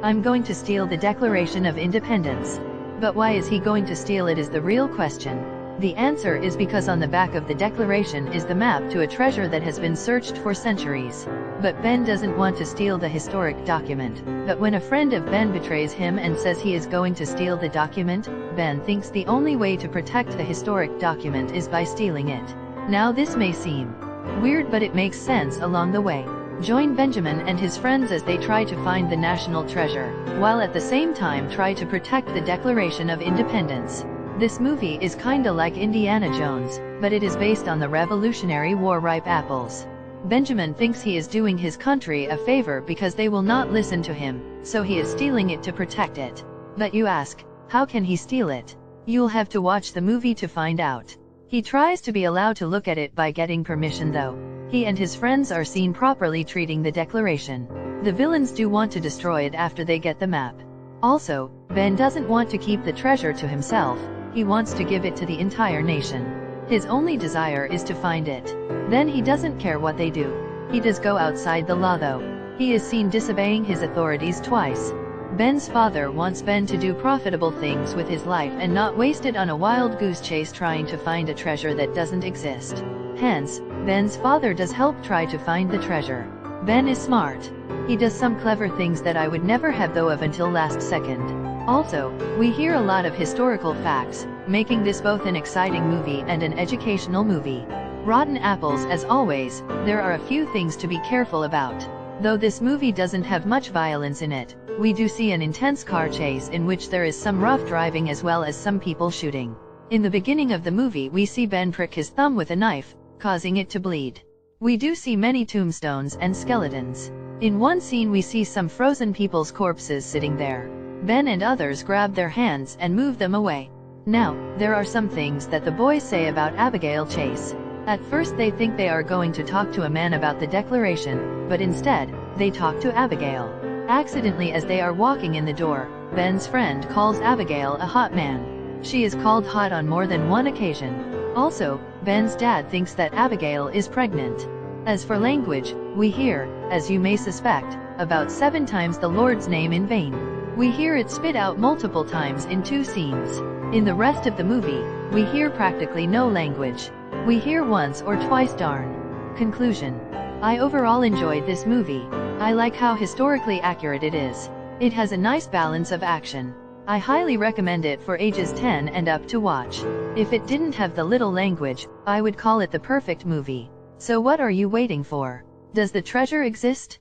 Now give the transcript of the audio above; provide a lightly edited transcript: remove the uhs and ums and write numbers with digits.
I'm going to steal the Declaration of Independence. But why is he going to steal it is the real question. The answer is because on the back of the Declaration is the map to a treasure that has been searched for centuries. But Ben doesn't want to steal the historic document. But when a friend of Ben betrays him and says he is going to steal the document, Ben thinks the only way to protect the historic document is by stealing it. Now this may seem weird, but it makes sense along the way. Join Benjamin and his friends as they try to find the national treasure, while at the same time try to protect the Declaration of Independence. This movie is kinda like Indiana Jones, but it is based on the Revolutionary War ripe apples. Benjamin thinks he is doing his country a favor because they will not listen to him, so he is stealing it to protect it. But you ask, how can he steal it? You'll have to watch the movie to find out. He tries to be allowed to look at it by getting permission though. He and his friends are seen properly treating the Declaration. The villains do want to destroy it after they get the map. Also, Ben doesn't want to keep the treasure to himself. He wants to give it to the entire nation. His only desire is to find it. Then he doesn't care what they do. He does go outside the law though. He is seen disobeying his authorities twice. Ben's father wants Ben to do profitable things with his life and not waste it on a wild goose chase trying to find a treasure that doesn't exist. Hence, Ben's father does help try to find the treasure. Ben is smart. He does some clever things that I would never have thought of until last second. Also, we hear a lot of historical facts, making this both an exciting movie and an educational movie. Rotten apples as always, there are a few things to be careful about. Though this movie doesn't have much violence in it, we do see an intense car chase in which there is some rough driving as well as some people shooting. In the beginning of the movie we see Ben prick his thumb with a knife, causing it to bleed. We do see many tombstones and skeletons. In one scene we see some frozen people's corpses sitting there. Ben and others grab their hands and move them away. Now, there are some things that the boys say about Abigail Chase. At first they think they are going to talk to a man about the Declaration, but instead, they talk to Abigail. Accidentally as they are walking in the door, Ben's friend calls Abigail a hot man. She is called hot on more than one occasion. Also, Ben's dad thinks that Abigail is pregnant. As for language, we hear, as you may suspect, about 7 times the Lord's name in vain. We hear it spit out multiple times in 2 scenes. In the rest of the movie, we hear practically no language. We hear once or twice darn. Conclusion. I overall enjoyed this movie. I like how historically accurate it is. It has a nice balance of action. I highly recommend it for ages 10 and up to watch. If it didn't have the little language, I would call it the perfect movie. So what are you waiting for? Does the treasure exist?